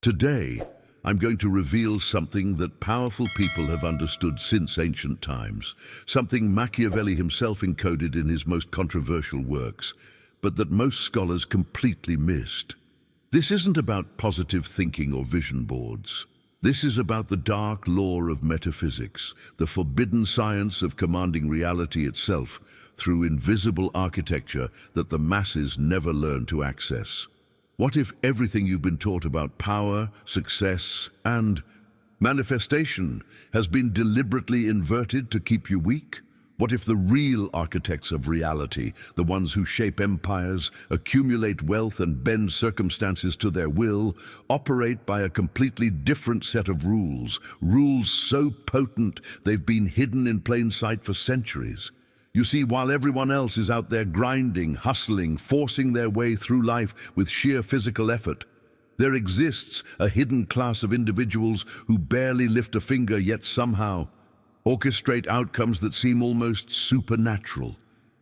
Today, I'm going to reveal something that powerful people have understood since ancient times, something Machiavelli himself encoded in his most controversial works, but that most scholars completely missed. This isn't about positive thinking or vision boards. This is about the dark lore of metaphysics, the forbidden science of commanding reality itself through invisible architecture that the masses never learn to access. What if everything you've been taught about power, success, and manifestation has been deliberately inverted to keep you weak? What if the real architects of reality, the ones who shape empires, accumulate wealth and bend circumstances to their will, operate by a completely different set of rules, rules so potent they've been hidden in plain sight for centuries? You see, while everyone else is out there grinding, hustling, forcing their way through life with sheer physical effort, there exists a hidden class of individuals who barely lift a finger yet somehow orchestrate outcomes that seem almost supernatural.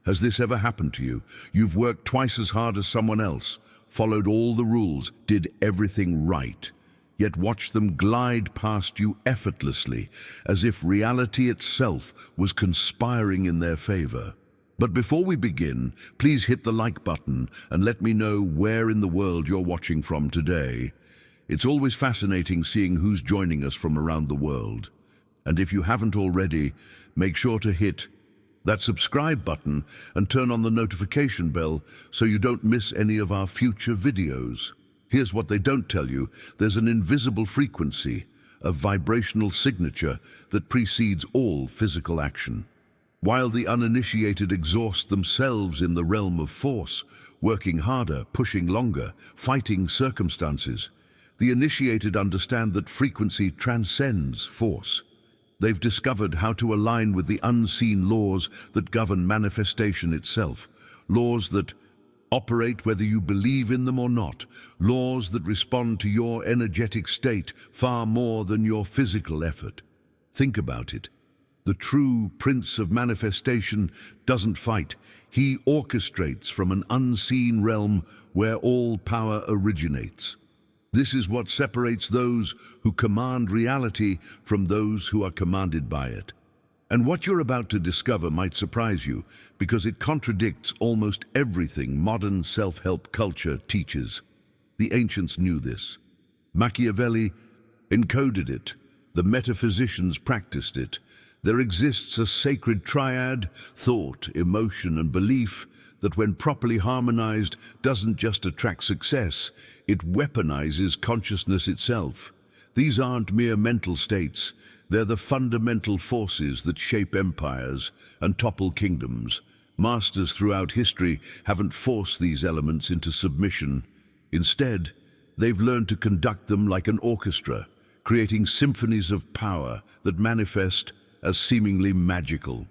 Has this ever happened to you? You've worked twice as hard as someone else, followed all the rules, did everything right, yet watch them glide past you effortlessly, as if reality itself was conspiring in their favor. But before we begin, please hit the like button and let me know where in the world you're watching from today. It's always fascinating seeing who's joining us from around the world. And if you haven't already, make sure to hit that subscribe button and turn on the notification bell so you don't miss any of our future videos. Here's what they don't tell you. There's an invisible frequency, a vibrational signature that precedes all physical action. While the uninitiated exhaust themselves in the realm of force, working harder, pushing longer, fighting circumstances, the initiated understand that frequency transcends force. They've discovered how to align with the unseen laws that govern manifestation itself, laws that operate whether you believe in them or not, laws that respond to your energetic state far more than your physical effort. Think about it. The true prince of manifestation doesn't fight. He orchestrates from an unseen realm where all power originates. This is what separates those who command reality from those who are commanded by it. And what you're about to discover might surprise you, because it contradicts almost everything modern self-help culture teaches. The ancients knew this. Machiavelli encoded it. The metaphysicians practiced it. There exists a sacred triad, thought, emotion, and belief, that when properly harmonized doesn't just attract success, it weaponizes consciousness itself. These aren't mere mental states. They're the fundamental forces that shape empires and topple kingdoms. Masters throughout history haven't forced these elements into submission. Instead, they've learned to conduct them like an orchestra, creating symphonies of power that manifest as seemingly magical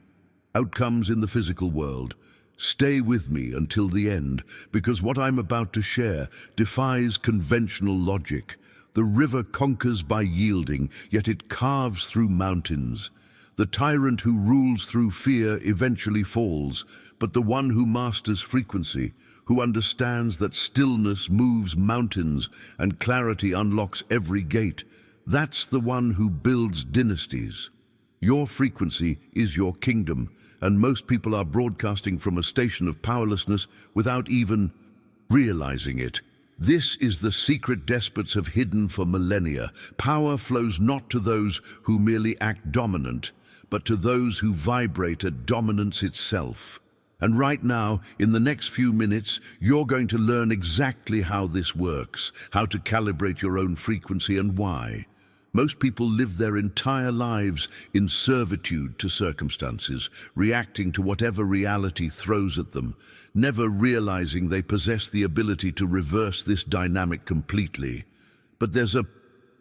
outcomes in the physical world. Stay with me until the end, because what I'm about to share defies conventional logic. The river conquers by yielding, yet it carves through mountains. The tyrant who rules through fear eventually falls, but the one who masters frequency, who understands that stillness moves mountains and clarity unlocks every gate, that's the one who builds dynasties. Your frequency is your kingdom, and most people are broadcasting from a station of powerlessness without even realizing it. This is the secret despots have hidden for millennia. Power flows not to those who merely act dominant, but to those who vibrate at dominance itself. And right now, in the next few minutes, you're going to learn exactly how this works, how to calibrate your own frequency and why. Most people live their entire lives in servitude to circumstances, reacting to whatever reality throws at them, never realizing they possess the ability to reverse this dynamic completely. But there's a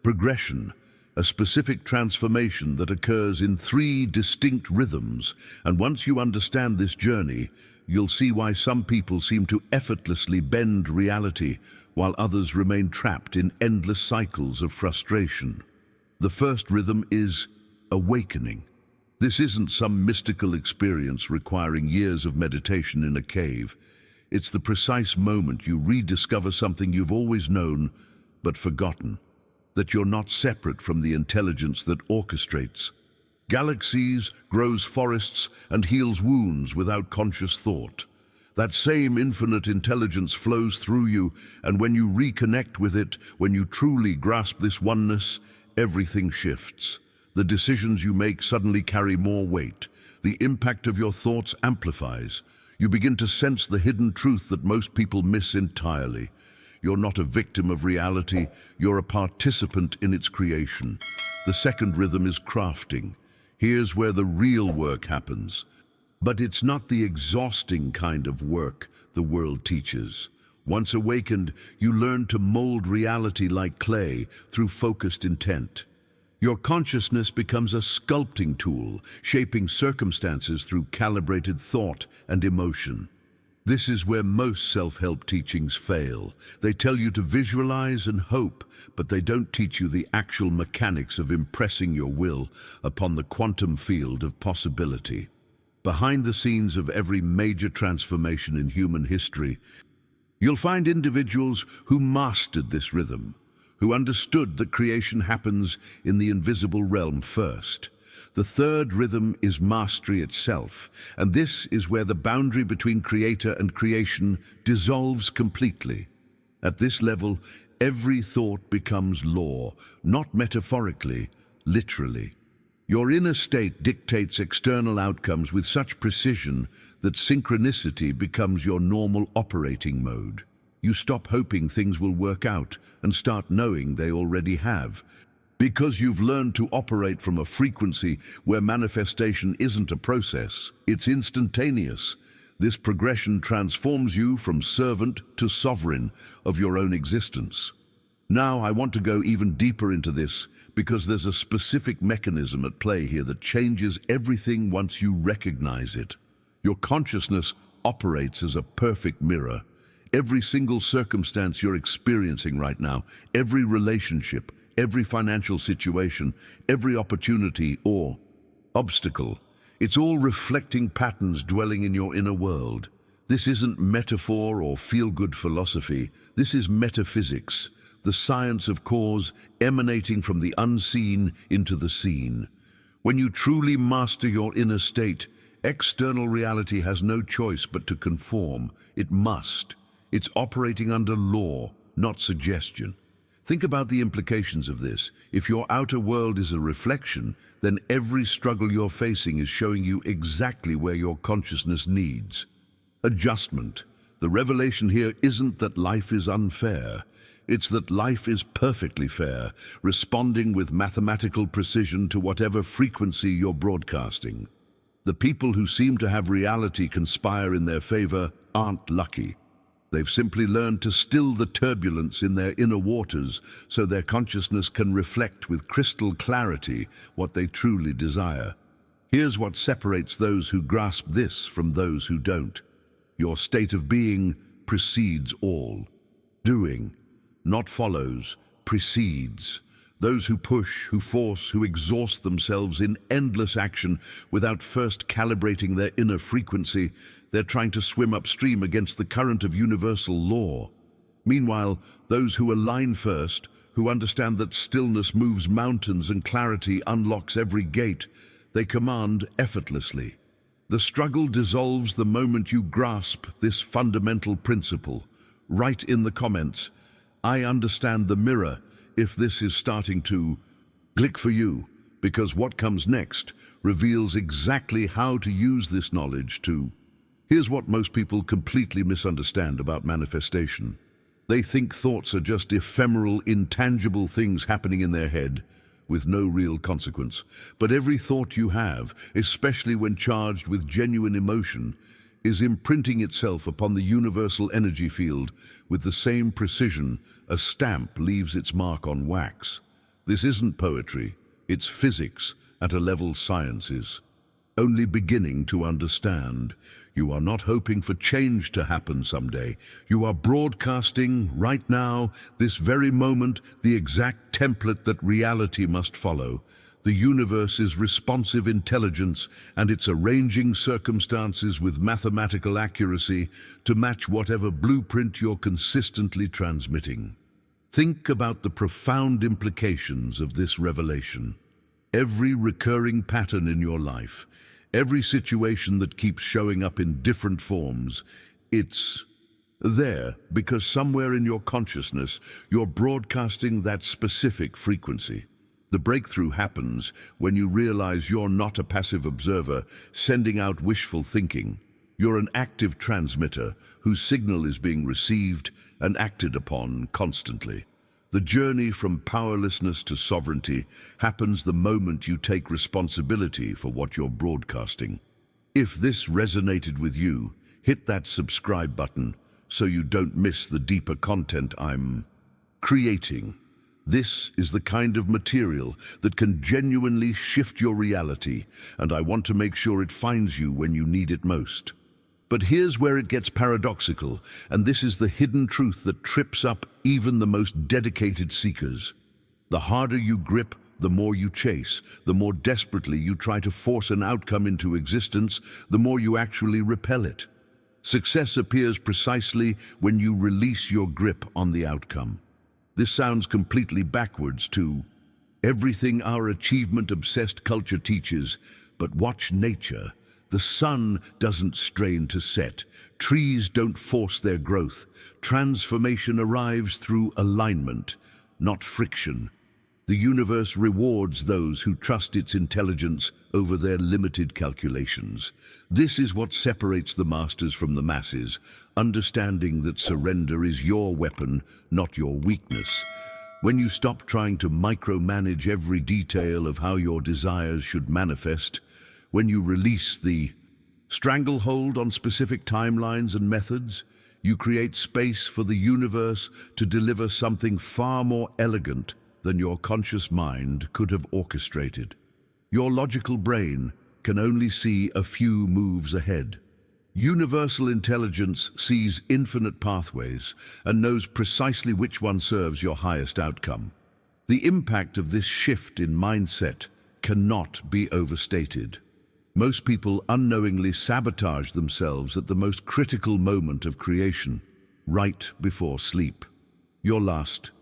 progression, a specific transformation that occurs in 3 distinct rhythms, and once you understand this journey, you'll see why some people seem to effortlessly bend reality, while others remain trapped in endless cycles of frustration. The first rhythm is awakening. This isn't some mystical experience requiring years of meditation in a cave. It's the precise moment you rediscover something you've always known but forgotten. that you're not separate from the intelligence that orchestrates galaxies, grows forests, and heals wounds without conscious thought. That same infinite intelligence flows through you, and when you reconnect with it, when you truly grasp this oneness, everything shifts. The decisions you make suddenly carry more weight. The impact of your thoughts amplifies. You begin to sense the hidden truth that most people miss entirely. You're not a victim of reality, you're a participant in its creation. The second rhythm is crafting. Here's where the real work happens. But it's not the exhausting kind of work the world teaches. Once awakened, you learn to mold reality like clay through focused intent. Your consciousness becomes a sculpting tool, shaping circumstances through calibrated thought and emotion. This is where most self-help teachings fail. They tell you to visualize and hope, but they don't teach you the actual mechanics of impressing your will upon the quantum field of possibility. Behind the scenes of every major transformation in human history, you'll find individuals who mastered this rhythm, who understood that creation happens in the invisible realm first. The third rhythm is mastery itself, and this is where the boundary between creator and creation dissolves completely. At this level, every thought becomes law, not metaphorically, literally. Your inner state dictates external outcomes with such precision that synchronicity becomes your normal operating mode. You stop hoping things will work out and start knowing they already have. Because you've learned to operate from a frequency where manifestation isn't a process, it's instantaneous. This progression transforms you from servant to sovereign of your own existence. Now, I want to go even deeper into this because there's a specific mechanism at play here that changes everything once you recognize it. Your consciousness operates as a perfect mirror. Every single circumstance you're experiencing right now, every relationship, every financial situation, every opportunity or obstacle, it's all reflecting patterns dwelling in your inner world. This isn't metaphor or feel-good philosophy. This is metaphysics, the science of cause emanating from the unseen into the seen. When you truly master your inner state, external reality has no choice but to conform. It must. It's operating under law, not suggestion. Think about the implications of this. If your outer world is a reflection, then every struggle you're facing is showing you exactly where your consciousness needs adjustment. The revelation here isn't that life is unfair. It's that life is perfectly fair, responding with mathematical precision to whatever frequency you're broadcasting. The people who seem to have reality conspire in their favor aren't lucky. They've simply learned to still the turbulence in their inner waters so their consciousness can reflect with crystal clarity what they truly desire. Here's what separates those who grasp this from those who don't. Your state of being precedes all. Doing, not follows, precedes. Those who push, who force, who exhaust themselves in endless action without first calibrating their inner frequency, they're trying to swim upstream against the current of universal law. Meanwhile, those who align first, who understand that stillness moves mountains and clarity unlocks every gate, they command effortlessly. The struggle dissolves the moment you grasp this fundamental principle. Write in the comments, "I understand the mirror," if this is starting to click for you, because what comes next reveals exactly how to use this knowledge to. Here's what most people completely misunderstand about manifestation. They think thoughts are just ephemeral, intangible things happening in their head with no real consequence. But every thought you have, especially when charged with genuine emotion, is imprinting itself upon the universal energy field with the same precision a stamp leaves its mark on wax. This isn't poetry, it's physics at a level science is only beginning to understand. You are not hoping for change to happen someday. You are broadcasting right now, this very moment, the exact template that reality must follow. The universe is responsive intelligence, and it's arranging circumstances with mathematical accuracy to match whatever blueprint you're consistently transmitting. Think about the profound implications of this revelation. Every recurring pattern in your life, every situation that keeps showing up in different forms, it's there because somewhere in your consciousness you're broadcasting that specific frequency. The breakthrough happens when you realize you're not a passive observer sending out wishful thinking. You're an active transmitter whose signal is being received and acted upon constantly. The journey from powerlessness to sovereignty happens the moment you take responsibility for what you're broadcasting. If this resonated with you, hit that subscribe button so you don't miss the deeper content I'm creating. This is the kind of material that can genuinely shift your reality, and I want to make sure it finds you when you need it most. But here's where it gets paradoxical, and this is the hidden truth that trips up even the most dedicated seekers. The harder you grip, the more you chase, the more desperately you try to force an outcome into existence, the more you actually repel it. Success appears precisely when you release your grip on the outcome. This sounds completely backwards to everything our achievement-obsessed culture teaches, but watch nature. The sun doesn't strain to set. Trees don't force their growth. Transformation arrives through alignment, not friction. The universe rewards those who trust its intelligence over their limited calculations. This is what separates the masters from the masses, understanding that surrender is your weapon, not your weakness. When you stop trying to micromanage every detail of how your desires should manifest, when you release the stranglehold on specific timelines and methods, you create space for the universe to deliver something far more elegant than your conscious mind could have orchestrated. Your logical brain can only see a few moves ahead. Universal intelligence sees infinite pathways and knows precisely which one serves your highest outcome. The impact of this shift in mindset cannot be overstated. Most people unknowingly sabotage themselves at the most critical moment of creation, right before sleep. Your last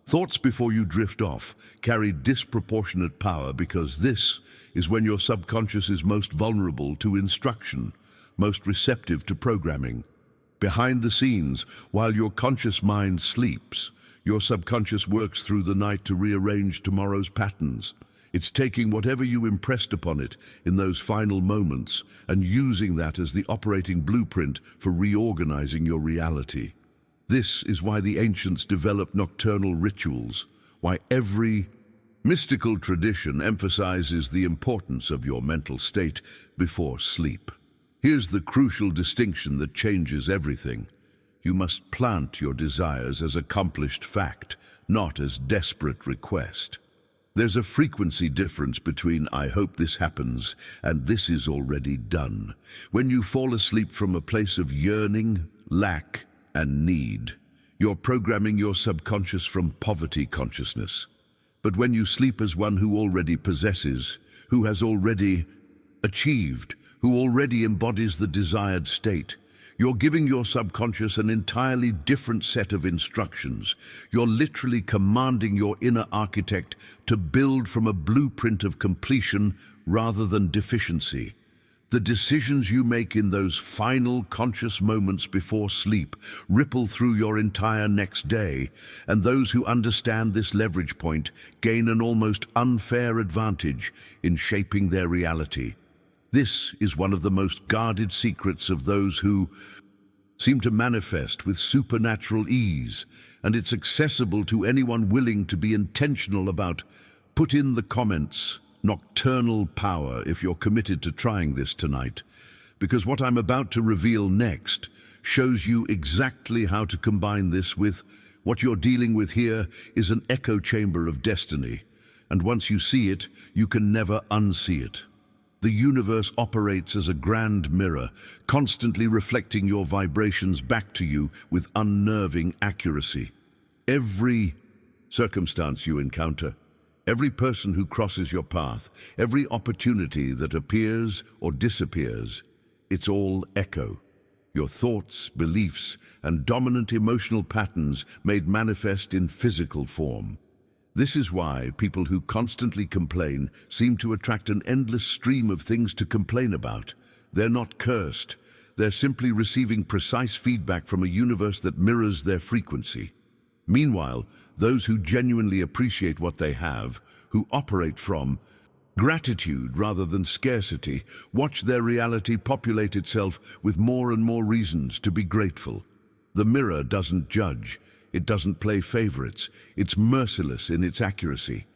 thoughts before you drift off carry disproportionate power because this is when your subconscious is most vulnerable to instruction, most receptive to programming. Behind the scenes, while your conscious mind sleeps, your subconscious works through the night to rearrange tomorrow's patterns. It's taking whatever you impressed upon it in those final moments and using that as the operating blueprint for reorganizing your reality. This is why the ancients developed nocturnal rituals, why every mystical tradition emphasizes the importance of your mental state before sleep. Here's the crucial distinction that changes everything. You must plant your desires as accomplished fact, not as desperate request. There's a frequency difference between "I hope this happens" and "this is already done." When you fall asleep from a place of yearning, lack, and need, you're programming your subconscious from poverty consciousness. But when you sleep as one who already possesses, who has already achieved, who already embodies the desired state, you're giving your subconscious an entirely different set of instructions. You're literally commanding your inner architect to build from a blueprint of completion rather than deficiency. The decisions you make in those final conscious moments before sleep ripple through your entire next day, and those who understand this leverage point gain an almost unfair advantage in shaping their reality. This is one of the most guarded secrets of those who seem to manifest with supernatural ease, and it's accessible to anyone willing to be intentional about. Put in the comments, "Nocturnal power," if you're committed to trying this tonight, because what I'm about to reveal next shows you exactly how to combine this with what you're dealing with. Here is an echo chamber of destiny, and once you see it, you can never unsee it. The universe operates as a grand mirror, constantly reflecting your vibrations back to you with unnerving accuracy. Every circumstance you encounter, every person who crosses your path, every opportunity that appears or disappears, it's all echo. your thoughts, beliefs, and dominant emotional patterns made manifest in physical form. This is why people who constantly complain seem to attract an endless stream of things to complain about. They're not cursed. They're simply receiving precise feedback from a universe that mirrors their frequency. Meanwhile, those who genuinely appreciate what they have, who operate from gratitude rather than scarcity, watch their reality populate itself with more and more reasons to be grateful. The mirror doesn't judge. It doesn't play favorites. It's merciless in its accuracy.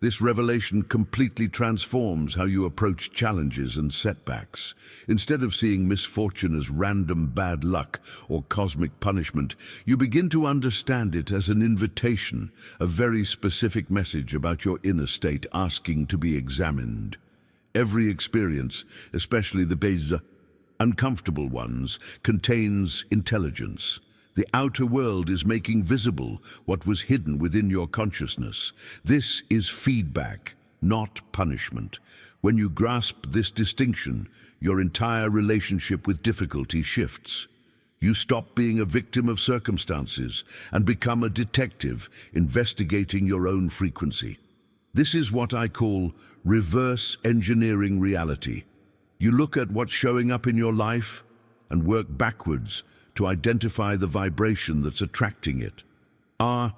This revelation completely transforms how you approach challenges and setbacks. Instead of seeing misfortune as random bad luck or cosmic punishment, you begin to understand it as an invitation, a very specific message about your inner state asking to be examined. Every experience, especially the uncomfortable ones, contains intelligence. The outer world is making visible what was hidden within your consciousness. This is feedback, not punishment. When you grasp this distinction, your entire relationship with difficulty shifts. You stop being a victim of circumstances and become a detective investigating your own frequency. This is what I call reverse engineering reality. You look at what's showing up in your life and work backwards to identify the vibration that's attracting it. Are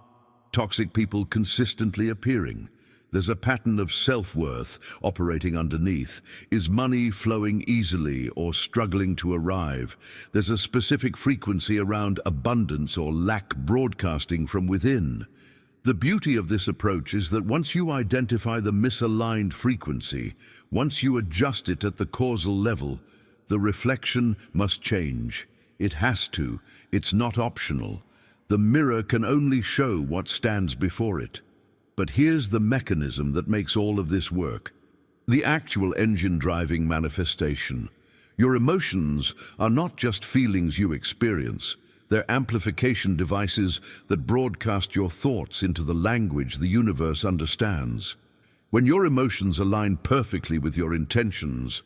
toxic people consistently appearing? There's a pattern of self-worth operating underneath. Is money flowing easily or struggling to arrive? There's a specific frequency around abundance or lack broadcasting from within. The beauty of this approach is that once you identify the misaligned frequency, once you adjust it at the causal level, the reflection must change. It has to. It's not optional. The mirror can only show what stands before it. But here's the mechanism that makes all of this work. The actual engine driving manifestation. Your emotions are not just feelings you experience. They're amplification devices that broadcast your thoughts into the language the universe understands. When your emotions align perfectly with your intentions,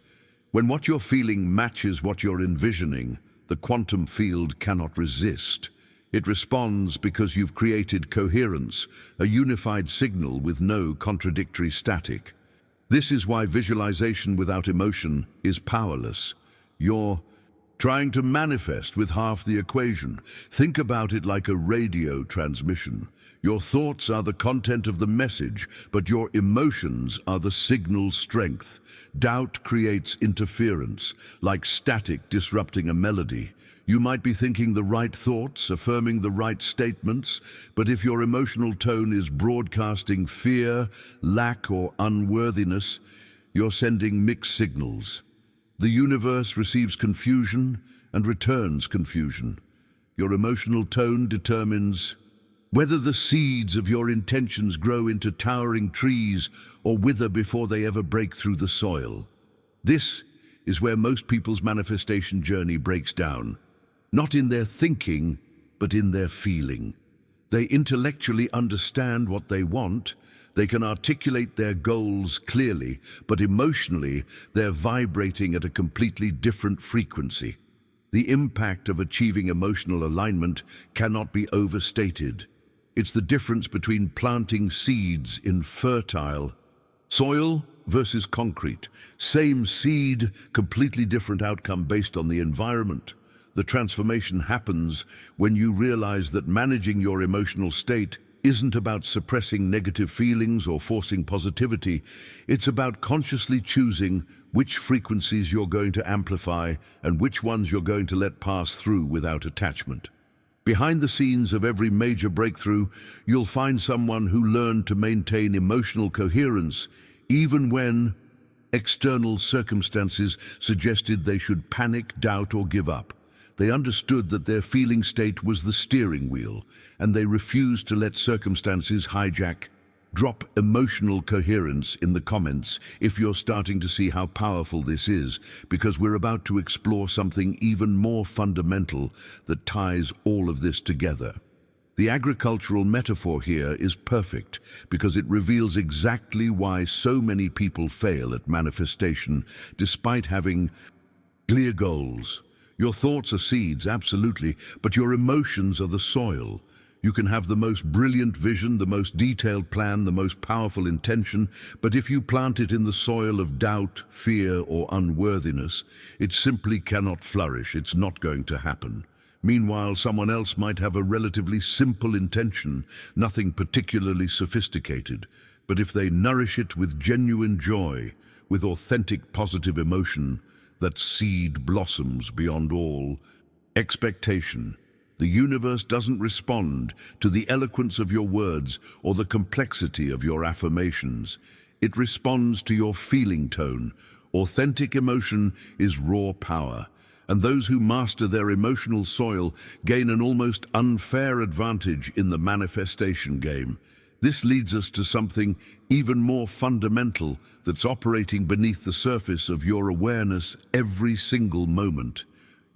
when what you're feeling matches what you're envisioning, the quantum field cannot resist. It responds because you've created coherence, a unified signal with no contradictory static. This is why visualization without emotion is powerless. You're trying to manifest with half the equation. Think about it like a radio transmission. Your thoughts are the content of the message, but your emotions are the signal strength. Doubt creates interference, like static disrupting a melody. You might be thinking the right thoughts, affirming the right statements, but if your emotional tone is broadcasting fear, lack, or unworthiness, you're sending mixed signals. The universe receives confusion and returns confusion. Your emotional tone determines whether the seeds of your intentions grow into towering trees or wither before they ever break through the soil. This is where most people's manifestation journey breaks down. Not in their thinking, but in their feeling. They intellectually understand what they want. They can articulate their goals clearly, but emotionally, they're vibrating at a completely different frequency. The impact of achieving emotional alignment cannot be overstated. It's the difference between planting seeds in fertile soil versus concrete. Same seed, completely different outcome based on the environment. The transformation happens when you realize that managing your emotional state isn't about suppressing negative feelings or forcing positivity. It's about consciously choosing which frequencies you're going to amplify and which ones you're going to let pass through without attachment. Behind the scenes of every major breakthrough, you'll find someone who learned to maintain emotional coherence even when external circumstances suggested they should panic, doubt, or give up. They understood that their feeling state was the steering wheel, and they refused to let circumstances hijack. Drop emotional coherence in the comments if you're starting to see how powerful this is, because we're about to explore something even more fundamental that ties all of this together. The agricultural metaphor here is perfect because it reveals exactly why so many people fail at manifestation despite having clear goals. Your thoughts are seeds, absolutely, but your emotions are the soil. You can have the most brilliant vision, the most detailed plan, the most powerful intention, but if you plant it in the soil of doubt, fear, or unworthiness, it simply cannot flourish. It's not going to happen. Meanwhile, someone else might have a relatively simple intention, nothing particularly sophisticated, but if they nourish it with genuine joy, with authentic positive emotion, that seed blossoms beyond all expectation. The universe doesn't respond to the eloquence of your words or the complexity of your affirmations. It responds to your feeling tone. Authentic emotion is raw power, and those who master their emotional soil gain an almost unfair advantage in the manifestation game. This leads us to something even more fundamental that's operating beneath the surface of your awareness every single moment.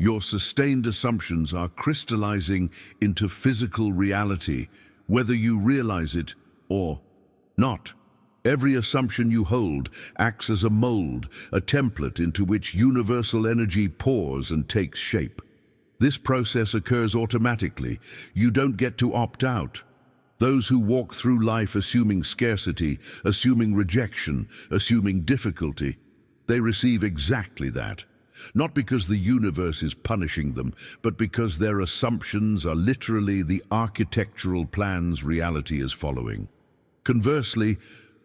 Your sustained assumptions are crystallizing into physical reality, whether you realize it or not. Every assumption you hold acts as a mold, a template into which universal energy pours and takes shape. This process occurs automatically. You don't get to opt out. Those who walk through life assuming scarcity, assuming rejection, assuming difficulty, they receive exactly that. Not because the universe is punishing them, but because their assumptions are literally the architectural plans reality is following. Conversely,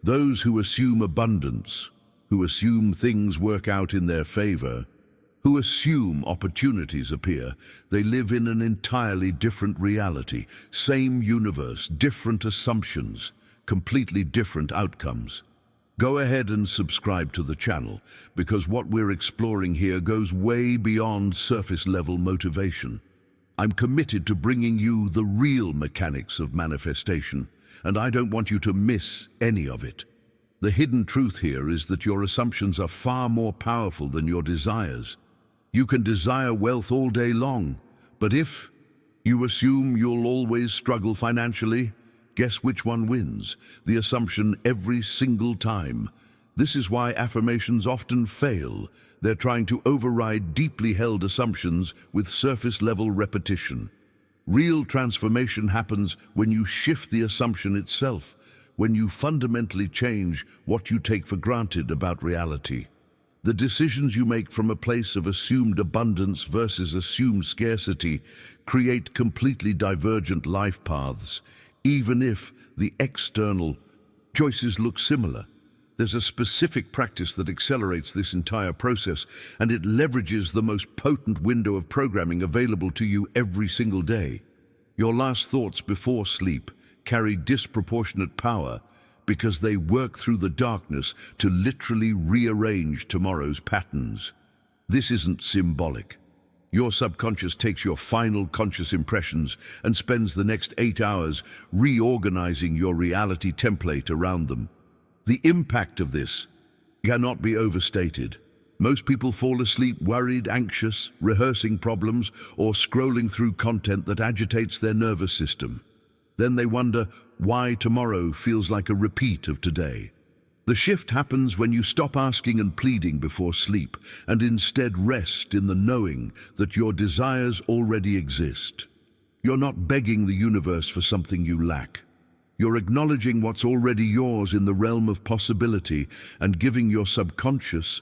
those who assume abundance, who assume things work out in their favor, who assume opportunities appear, they live in an entirely different reality. Same universe, different assumptions, completely different outcomes. Go ahead and subscribe to the channel, because what we're exploring here goes way beyond surface-level motivation. I'm committed to bringing you the real mechanics of manifestation, and I don't want you to miss any of it. The hidden truth here is that your assumptions are far more powerful than your desires. You can desire wealth all day long, but if you assume you'll always struggle financially, guess which one wins? The assumption every single time. This is why affirmations often fail. They're trying to override deeply held assumptions with surface-level repetition. Real transformation happens when you shift the assumption itself, when you fundamentally change what you take for granted about reality. The decisions you make from a place of assumed abundance versus assumed scarcity create completely divergent life paths, even if the external choices look similar. There's a specific practice that accelerates this entire process, and it leverages the most potent window of programming available to you every single day. Your last thoughts before sleep carry disproportionate power because they work through the darkness to literally rearrange tomorrow's patterns. This isn't symbolic. Your subconscious takes your final conscious impressions and spends the next 8 hours reorganizing your reality template around them. The impact of this cannot be overstated. Most people fall asleep worried, anxious, rehearsing problems, or scrolling through content that agitates their nervous system. Then they wonder why tomorrow feels like a repeat of today. The shift happens when you stop asking and pleading before sleep and instead rest in the knowing that your desires already exist. You're not begging the universe for something you lack. You're acknowledging what's already yours in the realm of possibility and giving your subconscious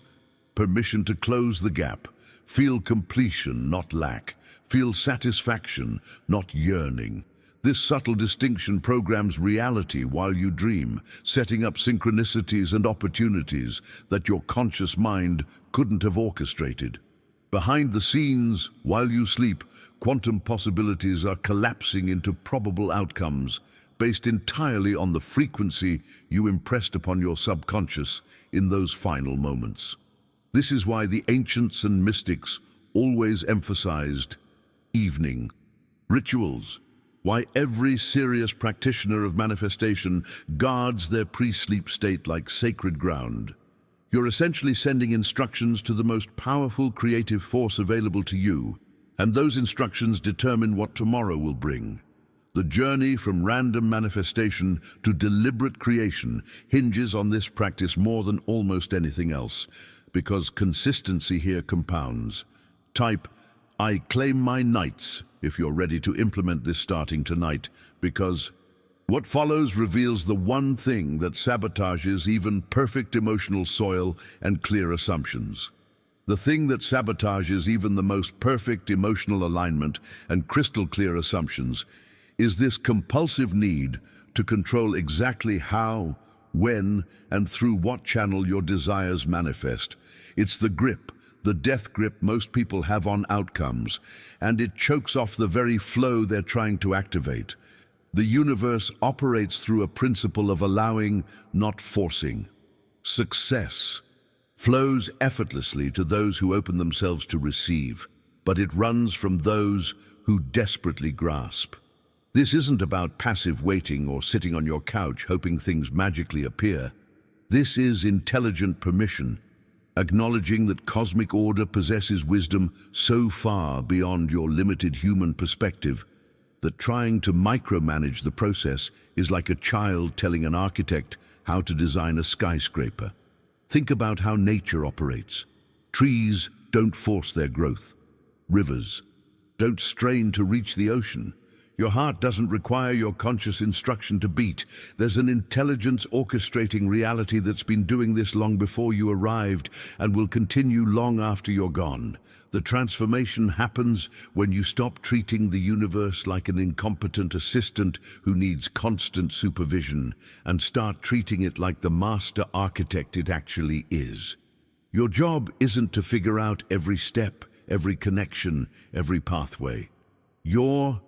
permission to close the gap. Feel completion, not lack. Feel satisfaction, not yearning. This subtle distinction programs reality while you dream, setting up synchronicities and opportunities that your conscious mind couldn't have orchestrated. Behind the scenes, while you sleep, quantum possibilities are collapsing into probable outcomes based entirely on the frequency you impressed upon your subconscious in those final moments. This is why the ancients and mystics always emphasized evening rituals, why every serious practitioner of manifestation guards their pre-sleep state like sacred ground. You're essentially sending instructions to the most powerful creative force available to you, and those instructions determine what tomorrow will bring. The journey from random manifestation to deliberate creation hinges on this practice more than almost anything else, because consistency here compounds. Type, I claim my knights if you're ready to implement this starting tonight, because what follows reveals the one thing that sabotages even perfect emotional soil and clear assumptions. The thing that sabotages even the most perfect emotional alignment and crystal clear assumptions is this compulsive need to control exactly how, when, and through what channel your desires manifest. It's the grip, the death grip most people have on outcomes, and it chokes off the very flow they're trying to activate. The universe operates through a principle of allowing, not forcing. Success flows effortlessly to those who open themselves to receive, but it runs from those who desperately grasp. This isn't about passive waiting or sitting on your couch hoping things magically appear. This is intelligent permission, acknowledging that cosmic order possesses wisdom so far beyond your limited human perspective that trying to micromanage the process is like a child telling an architect how to design a skyscraper. Think about how nature operates. Trees don't force their growth. Rivers don't strain to reach the ocean. Your heart doesn't require your conscious instruction to beat. There's an intelligence orchestrating reality that's been doing this long before you arrived and will continue long after you're gone. The transformation happens when you stop treating the universe like an incompetent assistant who needs constant supervision and start treating it like the master architect it actually is. Your job isn't to figure out every step, every connection, every pathway. Your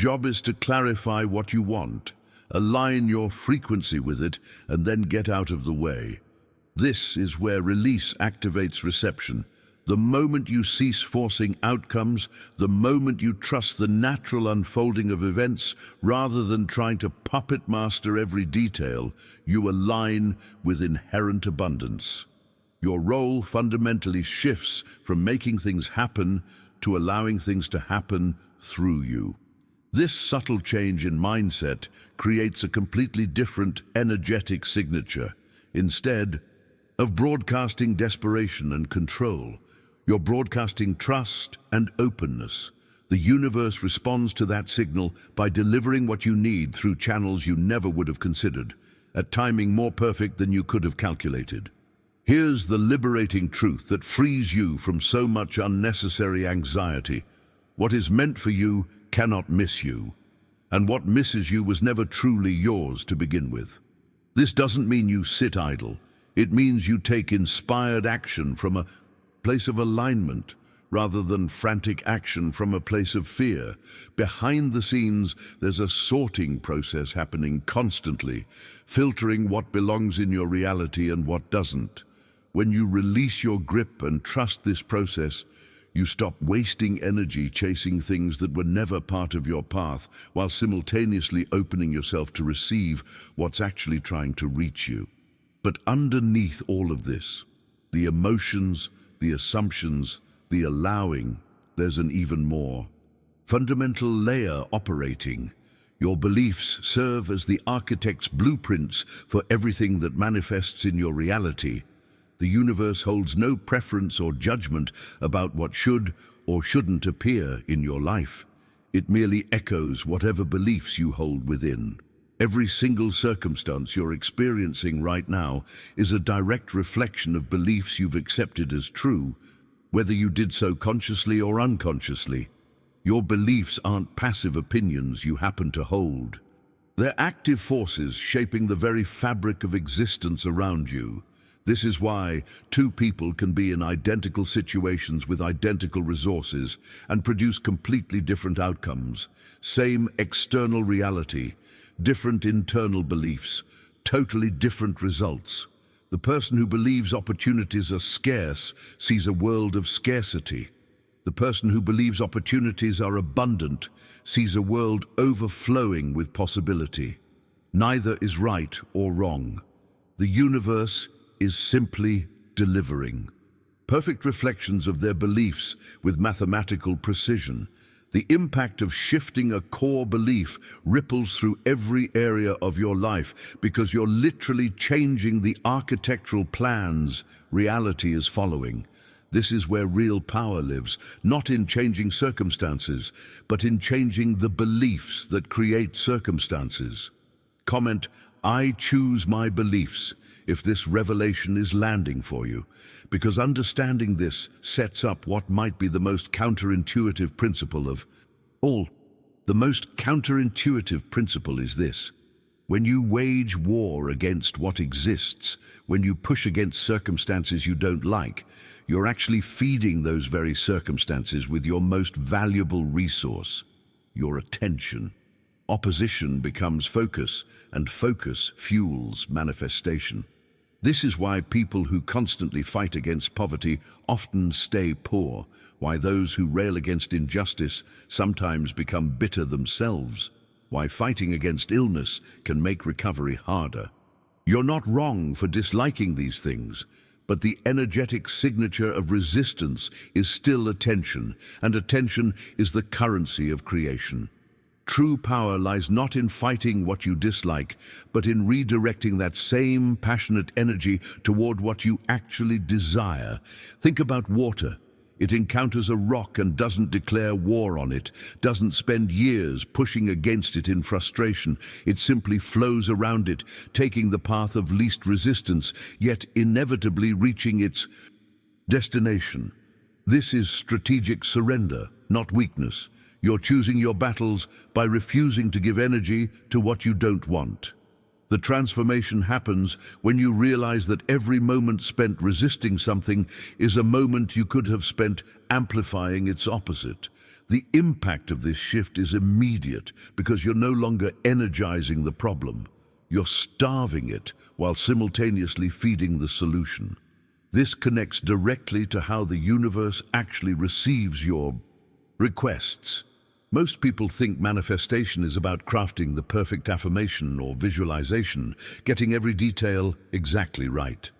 job is to clarify what you want, align your frequency with it, and then get out of the way. This is where release activates reception. The moment you cease forcing outcomes, the moment you trust the natural unfolding of events rather than trying to puppet master every detail, you align with inherent abundance. Your role fundamentally shifts from making things happen to allowing things to happen through you. This subtle change in mindset creates a completely different energetic signature. Instead of broadcasting desperation and control, you're broadcasting trust and openness. The universe responds to that signal by delivering what you need through channels you never would have considered, at timing more perfect than you could have calculated. Here's the liberating truth that frees you from so much unnecessary anxiety. What is meant for you cannot miss you, and what misses you was never truly yours to begin with. This doesn't mean you sit idle. It means you take inspired action from a place of alignment rather than frantic action from a place of fear. Behind the scenes, there's a sorting process happening constantly, filtering what belongs in your reality and what doesn't. When you release your grip and trust this process, you stop wasting energy chasing things that were never part of your path, while simultaneously opening yourself to receive what's actually trying to reach you. But underneath all of this, the emotions, the assumptions, the allowing, there's an even more fundamental layer operating. Your beliefs serve as the architect's blueprints for everything that manifests in your reality. The universe holds no preference or judgment about what should or shouldn't appear in your life. It merely echoes whatever beliefs you hold within. Every single circumstance you're experiencing right now is a direct reflection of beliefs you've accepted as true, whether you did so consciously or unconsciously. Your beliefs aren't passive opinions you happen to hold. They're active forces shaping the very fabric of existence around you. This is why two people can be in identical situations with identical resources and produce completely different outcomes. Same external reality, different internal beliefs, totally different results. The person who believes opportunities are scarce sees a world of scarcity. The person who believes opportunities are abundant sees a world overflowing with possibility. Neither is right or wrong. The universe is simply delivering perfect reflections of their beliefs with mathematical precision. The impact of shifting a core belief ripples through every area of your life because you're literally changing the architectural plans reality is following. This is where real power lives, not in changing circumstances, but in changing the beliefs that create circumstances. Comment, "I choose my beliefs," if this revelation is landing for you, because understanding this sets up what might be the most counterintuitive principle of all. The most counterintuitive principle is this: when you wage war against what exists, when you push against circumstances you don't like, you're actually feeding those very circumstances with your most valuable resource, your attention. Opposition becomes focus, and focus fuels manifestation. This is why people who constantly fight against poverty often stay poor, why those who rail against injustice sometimes become bitter themselves, why fighting against illness can make recovery harder. You're not wrong for disliking these things, but the energetic signature of resistance is still attention, and attention is the currency of creation. True power lies not in fighting what you dislike, but in redirecting that same passionate energy toward what you actually desire. Think about water. It encounters a rock and doesn't declare war on it, doesn't spend years pushing against it in frustration. It simply flows around it, taking the path of least resistance, yet inevitably reaching its destination. This is strategic surrender, not weakness. You're choosing your battles by refusing to give energy to what you don't want. The transformation happens when you realize that every moment spent resisting something is a moment you could have spent amplifying its opposite. The impact of this shift is immediate because you're no longer energizing the problem. You're starving it while simultaneously feeding the solution. This connects directly to how the universe actually receives your requests. Most people think manifestation is about crafting the perfect affirmation or visualization, getting every detail exactly right.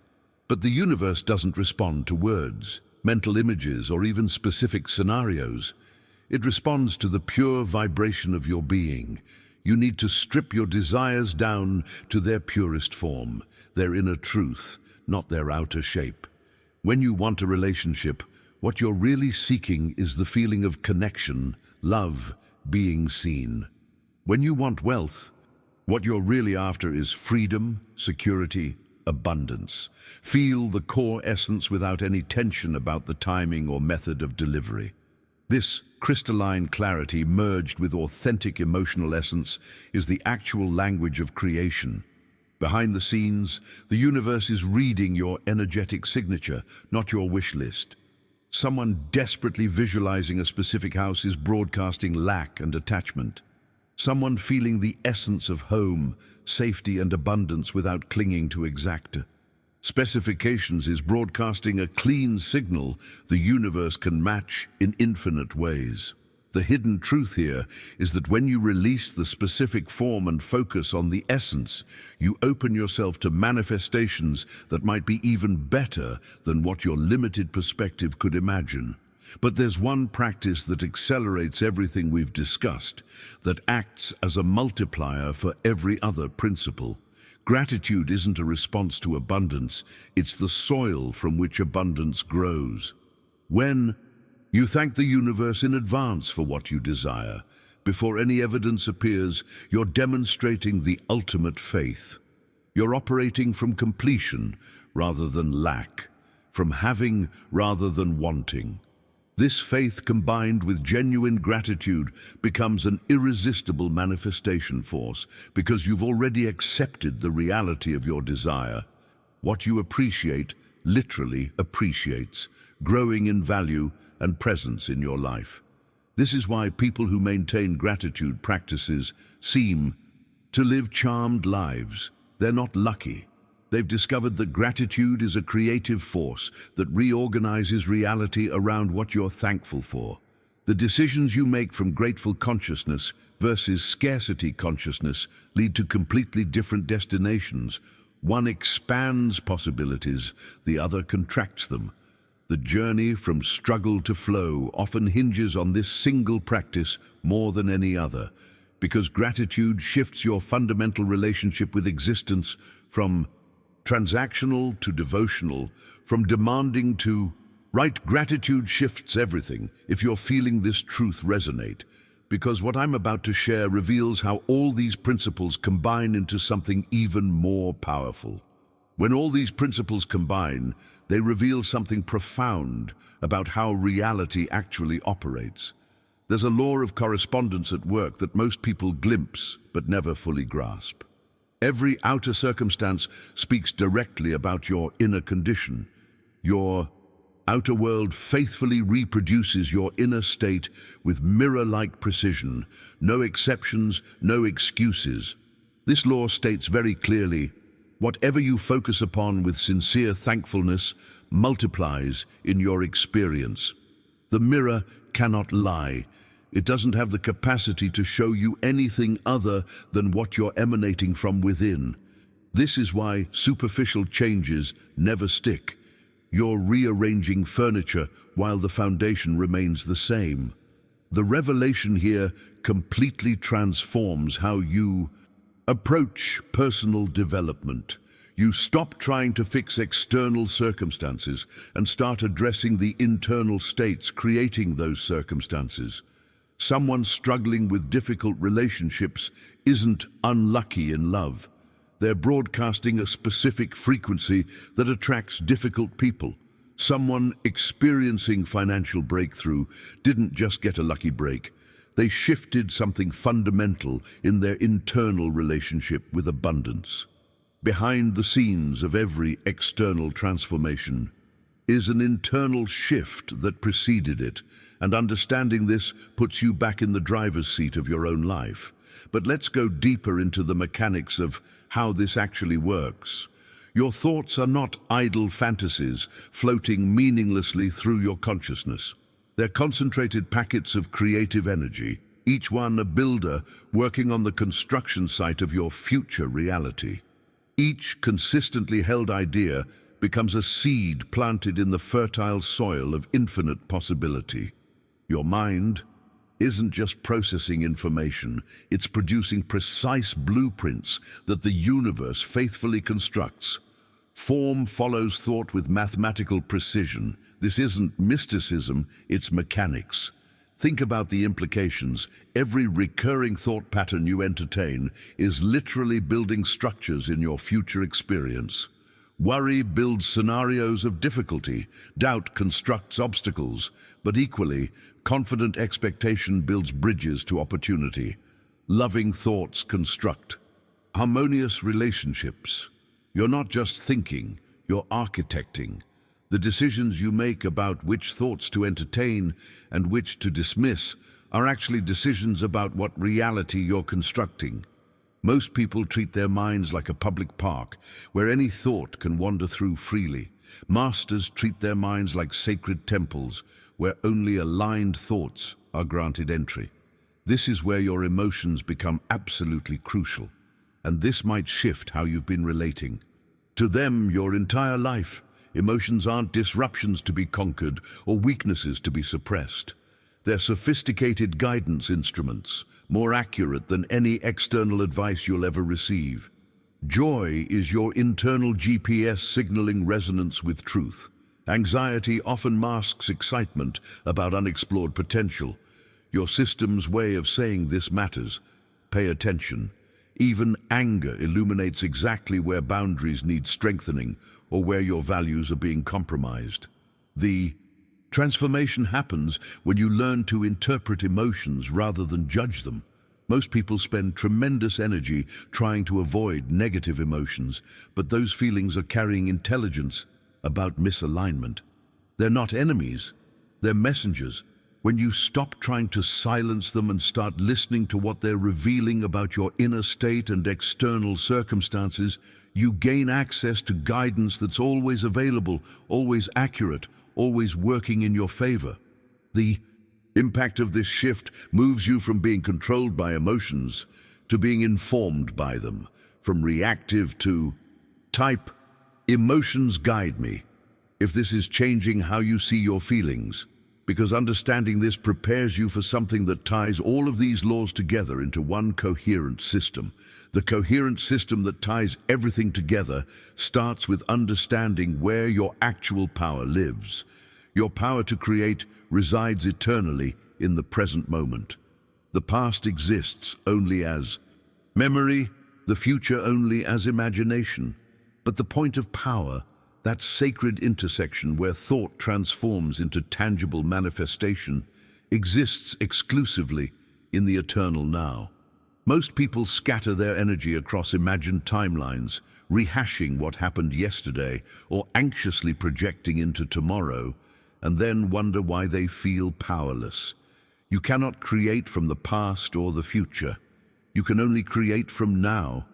But the universe doesn't respond to words, mental images, or even specific scenarios. It responds to the pure vibration of your being. You need to strip your desires down to their purest form, their inner truth, not their outer shape. When you want a relationship, what you're really seeking is the feeling of connection, love, being seen. When you want wealth, what you're really after is freedom, security, abundance. Feel the core essence without any tension about the timing or method of delivery. This crystalline clarity merged with authentic emotional essence is the actual language of creation. Behind the scenes, the universe is reading your energetic signature, not your wish list. Someone desperately visualizing a specific house is broadcasting lack and attachment. Someone feeling the essence of home, safety and abundance without clinging to exact specifications is broadcasting a clean signal the universe can match in infinite ways. The hidden truth here is that when you release the specific form and focus on the essence, you open yourself to manifestations that might be even better than what your limited perspective could imagine. But there's one practice that accelerates everything we've discussed, that acts as a multiplier for every other principle. Gratitude isn't a response to abundance, it's the soil from which abundance grows. When you thank the universe in advance for what you desire, before any evidence appears, you're demonstrating the ultimate faith. You're operating from completion rather than lack, from having rather than wanting. This faith combined with genuine gratitude becomes an irresistible manifestation force because you've already accepted the reality of your desire. What you appreciate literally appreciates, growing in value and presence in your life. This is why people who maintain gratitude practices seem to live charmed lives. They're not lucky. They've discovered that gratitude is a creative force that reorganizes reality around what you're thankful for. The decisions you make from grateful consciousness versus scarcity consciousness lead to completely different destinations. One expands possibilities, the other contracts them. The journey from struggle to flow often hinges on this single practice more than any other, because gratitude shifts your fundamental relationship with existence from transactional to devotional, from demanding to Right, gratitude shifts everything if you're feeling this truth resonate, because what I'm about to share reveals how all these principles combine into something even more powerful. When all these principles combine, they reveal something profound about how reality actually operates. There's a law of correspondence at work that most people glimpse but never fully grasp. Every outer circumstance speaks directly about your inner condition. Your outer world faithfully reproduces your inner state with mirror-like precision. No exceptions, no excuses. This law states very clearly, whatever you focus upon with sincere thankfulness multiplies in your experience. The mirror cannot lie. It doesn't have the capacity to show you anything other than what you're emanating from within. This is why superficial changes never stick. You're rearranging furniture while the foundation remains the same. The revelation here completely transforms how you approach personal development. You stop trying to fix external circumstances and start addressing the internal states creating those circumstances. Someone struggling with difficult relationships isn't unlucky in love. They're broadcasting a specific frequency that attracts difficult people. Someone experiencing financial breakthrough didn't just get a lucky break. They shifted something fundamental in their internal relationship with abundance. Behind the scenes of every external transformation is an internal shift that preceded it, and understanding this puts you back in the driver's seat of your own life. But let's go deeper into the mechanics of how this actually works. Your thoughts are not idle fantasies floating meaninglessly through your consciousness. They're concentrated packets of creative energy, each one a builder working on the construction site of your future reality. Each consistently held idea becomes a seed planted in the fertile soil of infinite possibility. Your mind isn't just processing information, it's producing precise blueprints that the universe faithfully constructs. Form follows thought with mathematical precision. This isn't mysticism, it's mechanics. Think about the implications. Every recurring thought pattern you entertain is literally building structures in your future experience. Worry builds scenarios of difficulty, doubt constructs obstacles, but equally, confident expectation builds bridges to opportunity. Loving thoughts construct harmonious relationships. You're not just thinking, you're architecting. The decisions you make about which thoughts to entertain and which to dismiss are actually decisions about what reality you're constructing. Most people treat their minds like a public park where any thought can wander through freely. Masters treat their minds like sacred temples where only aligned thoughts are granted entry. This is where your emotions become absolutely crucial, and this might shift how you've been relating to them your entire life. Emotions aren't disruptions to be conquered or weaknesses to be suppressed. They're sophisticated guidance instruments, more accurate than any external advice you'll ever receive. Joy is your internal GPS signaling resonance with truth. Anxiety often masks excitement about unexplored potential. Your system's way of saying this matters. Pay attention. Even anger illuminates exactly where boundaries need strengthening or where your values are being compromised. The transformation happens when you learn to interpret emotions rather than judge them. Most people spend tremendous energy trying to avoid negative emotions, but those feelings are carrying intelligence about misalignment. They're not enemies, they're messengers. When you stop trying to silence them and start listening to what they're revealing about your inner state and external circumstances, you gain access to guidance that's always available, always accurate, always working in your favor. The impact of this shift moves you from being controlled by emotions to being informed by them, from reactive to type. Emotions guide me. If this is changing how you see your feelings, because understanding this prepares you for something that ties all of these laws together into one coherent system. The coherent system that ties everything together starts with understanding where your actual power lives. Your power to create resides eternally in the present moment. The past exists only as memory, the future only as imagination. But the point of power, that sacred intersection where thought transforms into tangible manifestation, exists exclusively in the eternal now. Most people scatter their energy across imagined timelines, rehashing what happened yesterday or anxiously projecting into tomorrow, and then wonder why they feel powerless. You cannot create from the past or the future. You can only create from now.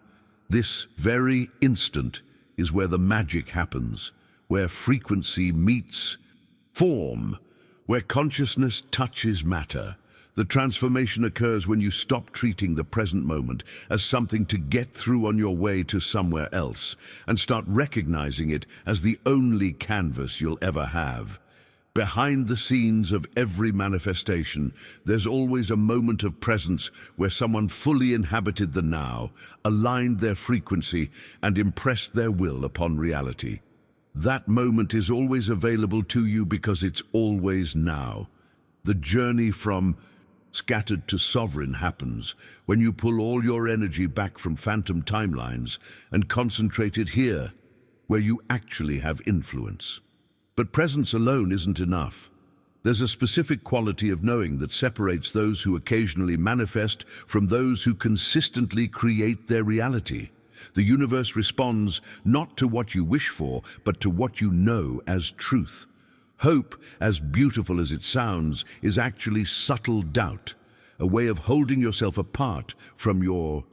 This very instant is where the magic happens, where frequency meets form, where consciousness touches matter. The transformation occurs when you stop treating the present moment as something to get through on your way to somewhere else and start recognizing it as the only canvas you'll ever have. Behind the scenes of every manifestation, there's always a moment of presence where someone fully inhabited the now, aligned their frequency, and impressed their will upon reality. That moment is always available to you because it's always now. The journey from scattered to sovereign happens when you pull all your energy back from phantom timelines and concentrate it here, where you actually have influence. But presence alone isn't enough. There's a specific quality of knowing that separates those who occasionally manifest from those who consistently create their reality. The universe responds not to what you wish for, but to what you know as truth. Hope, as beautiful as it sounds, is actually subtle doubt, a way of holding yourself apart from your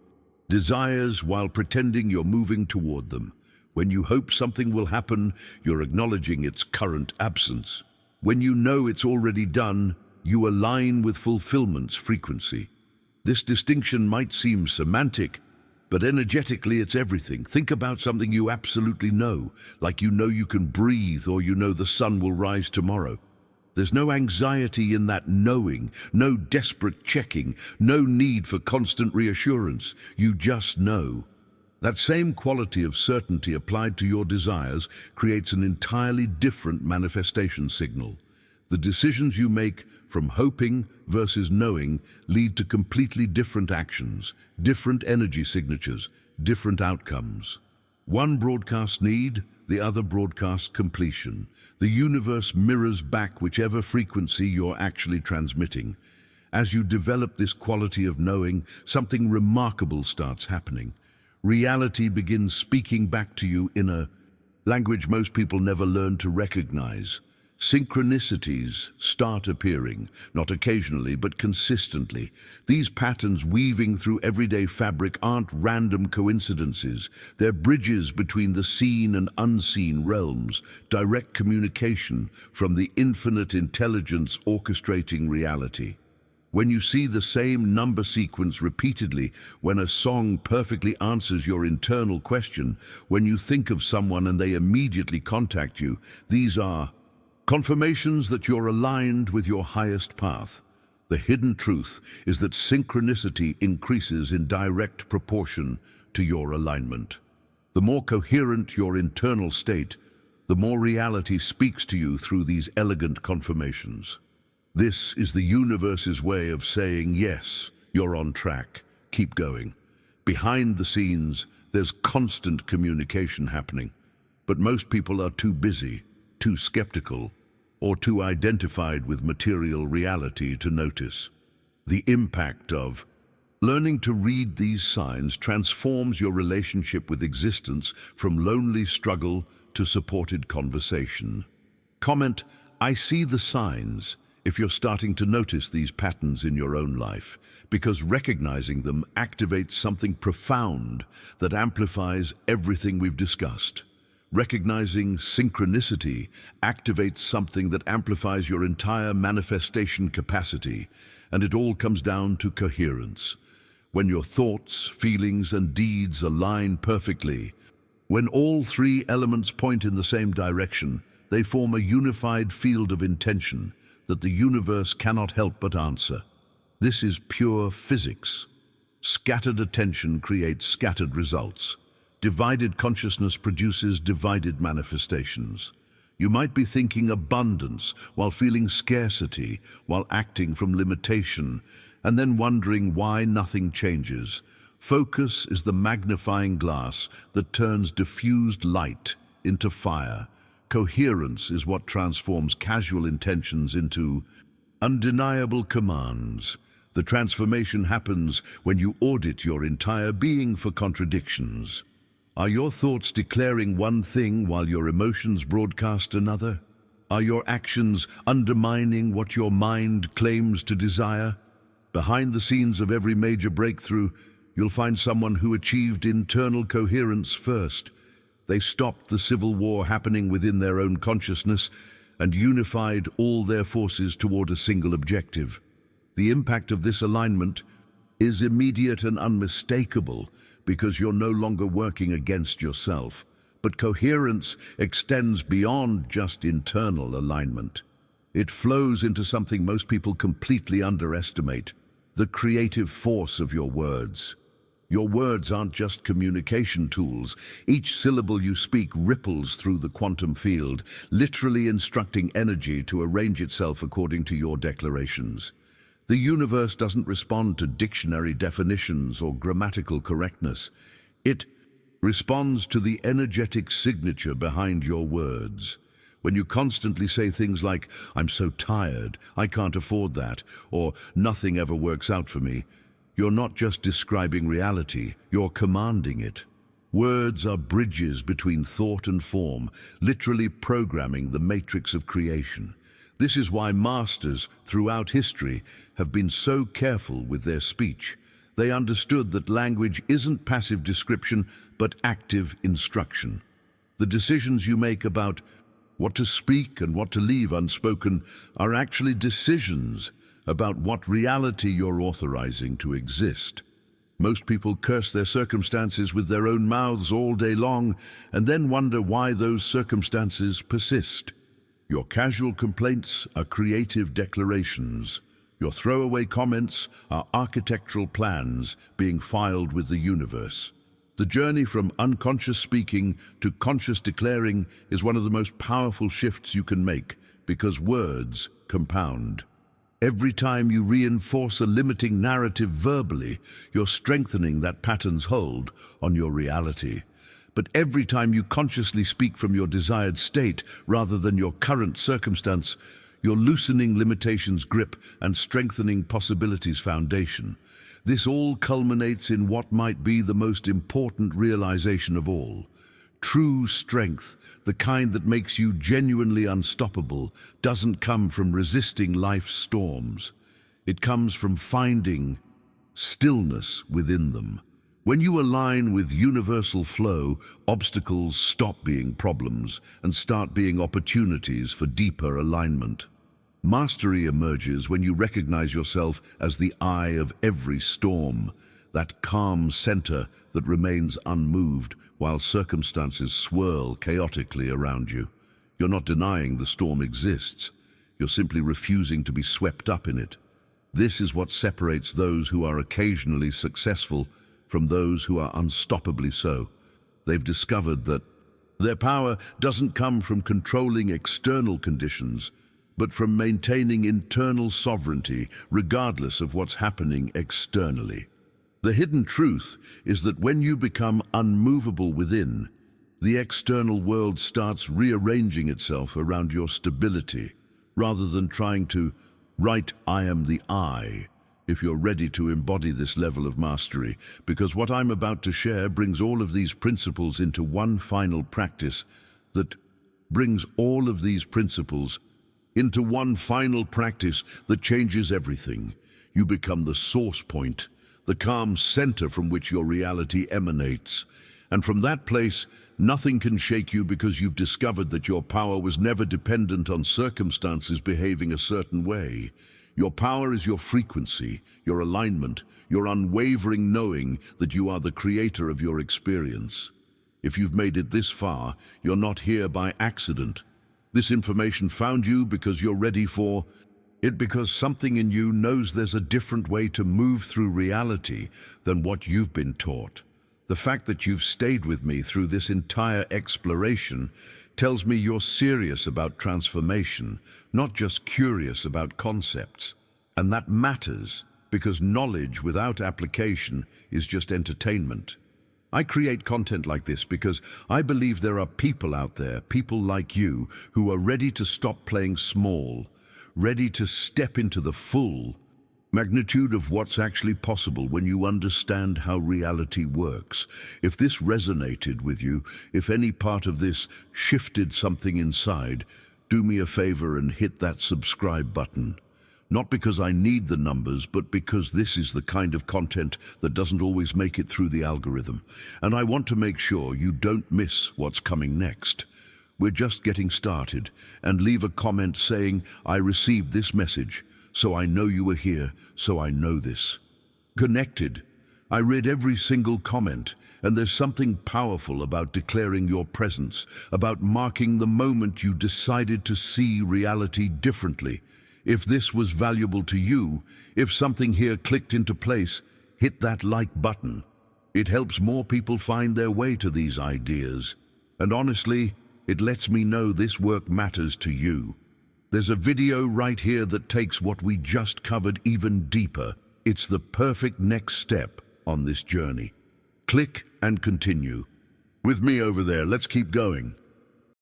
desires while pretending you're moving toward them. When you hope something will happen, you're acknowledging its current absence. When you know it's already done, you align with fulfillment's frequency. This distinction might seem semantic, but energetically it's everything. Think about something you absolutely know, like you know you can breathe or you know the sun will rise tomorrow. There's no anxiety in that knowing, no desperate checking, no need for constant reassurance. You just know. That same quality of certainty applied to your desires creates an entirely different manifestation signal. The decisions you make from hoping versus knowing lead to completely different actions, different energy signatures, different outcomes. One broadcasts need, the other broadcasts completion. The universe mirrors back whichever frequency you're actually transmitting. As you develop this quality of knowing, something remarkable starts happening. Reality begins speaking back to you in a language most people never learn to recognize. Synchronicities start appearing, not occasionally but consistently. These patterns weaving through everyday fabric aren't random coincidences. They're bridges between the seen and unseen realms, direct communication from the infinite intelligence orchestrating reality. When you see the same number sequence repeatedly, when a song perfectly answers your internal question, when you think of someone and they immediately contact you, these are confirmations that you're aligned with your highest path. The hidden truth is that synchronicity increases in direct proportion to your alignment. The more coherent your internal state, the more reality speaks to you through these elegant confirmations. This is the universe's way of saying, yes, you're on track, keep going. Behind the scenes, there's constant communication happening, but most people are too busy, too skeptical, or too identified with material reality to notice. The impact of learning to read these signs transforms your relationship with existence from lonely struggle to supported conversation. Comment, I see the signs, if you're starting to notice these patterns in your own life, because recognizing them activates something profound that amplifies everything we've discussed. Recognizing synchronicity activates something that amplifies your entire manifestation capacity, and it all comes down to coherence. When your thoughts, feelings, and deeds align perfectly, when all three elements point in the same direction, they form a unified field of intention that the universe cannot help but answer. This is pure physics. Scattered attention creates scattered results. Divided consciousness produces divided manifestations. You might be thinking abundance while feeling scarcity, while acting from limitation, and then wondering why nothing changes. Focus is the magnifying glass that turns diffused light into fire. Coherence is what transforms casual intentions into undeniable commands. The transformation happens when you audit your entire being for contradictions. Are your thoughts declaring one thing while your emotions broadcast another? Are your actions undermining what your mind claims to desire? Behind the scenes of every major breakthrough, you'll find someone who achieved internal coherence first. They stopped the civil war happening within their own consciousness and unified all their forces toward a single objective. The impact of this alignment is immediate and unmistakable because you're no longer working against yourself. But coherence extends beyond just internal alignment. It flows into something most people completely underestimate: the creative force of your words. Your words aren't just communication tools. Each syllable you speak ripples through the quantum field, literally instructing energy to arrange itself according to your declarations. The universe doesn't respond to dictionary definitions or grammatical correctness. It responds to the energetic signature behind your words. When you constantly say things like, "I'm so tired, I can't afford that," or "nothing ever works out for me," you're not just describing reality, you're commanding it. Words are bridges between thought and form, literally programming the matrix of creation. This is why masters throughout history have been so careful with their speech. They understood that language isn't passive description, but active instruction. The decisions you make about what to speak and what to leave unspoken are actually decisions about what reality you're authorizing to exist. Most people curse their circumstances with their own mouths all day long and then wonder why those circumstances persist. Your casual complaints are creative declarations. Your throwaway comments are architectural plans being filed with the universe. The journey from unconscious speaking to conscious declaring is one of the most powerful shifts you can make because words compound. Every time you reinforce a limiting narrative verbally, you're strengthening that pattern's hold on your reality. But every time you consciously speak from your desired state rather than your current circumstance, you're loosening limitations' grip and strengthening possibilities' foundation. This all culminates in what might be the most important realization of all. True strength, the kind that makes you genuinely unstoppable, doesn't come from resisting life's storms. It comes from finding stillness within them. When you align with universal flow, obstacles stop being problems and start being opportunities for deeper alignment. Mastery emerges when you recognize yourself as the eye of every storm, that calm center that remains unmoved while circumstances swirl chaotically around you. You're not denying the storm exists. You're simply refusing to be swept up in it. This is what separates those who are occasionally successful from those who are unstoppably so. They've discovered that their power doesn't come from controlling external conditions, but from maintaining internal sovereignty regardless of what's happening externally. The hidden truth is that when you become unmovable within, the external world starts rearranging itself around your stability, rather than trying to write "I am the I," if you're ready to embody this level of mastery, because what I'm about to share brings all of these principles into one final practice that changes everything. You become the source point, the calm center from which your reality emanates. And from that place, nothing can shake you because you've discovered that your power was never dependent on circumstances behaving a certain way. Your power is your frequency, your alignment, your unwavering knowing that you are the creator of your experience. If you've made it this far, you're not here by accident. This information found you because you're ready for it, because something in you knows there's a different way to move through reality than what you've been taught. The fact that you've stayed with me through this entire exploration tells me you're serious about transformation, not just curious about concepts. And that matters, because knowledge without application is just entertainment. I create content like this because I believe there are people out there, people like you, who are ready to stop playing small, ready to step into the full magnitude of what's actually possible when you understand how reality works. If this resonated with you, if any part of this shifted something inside, do me a favor and hit that subscribe button. Not because I need the numbers, but because this is the kind of content that doesn't always make it through the algorithm. And I want to make sure you don't miss what's coming next. We're just getting started, and leave a comment saying, I received this message, so I know you are here, so I know this. Connected. I read every single comment, and there's something powerful about declaring your presence, about marking the moment you decided to see reality differently. If this was valuable to you, if something here clicked into place, hit that like button. It helps more people find their way to these ideas. And honestly, it lets me know this work matters to you. There's a video right here that takes what we just covered even deeper. It's the perfect next step on this journey. Click and continue. With me over there, let's keep going.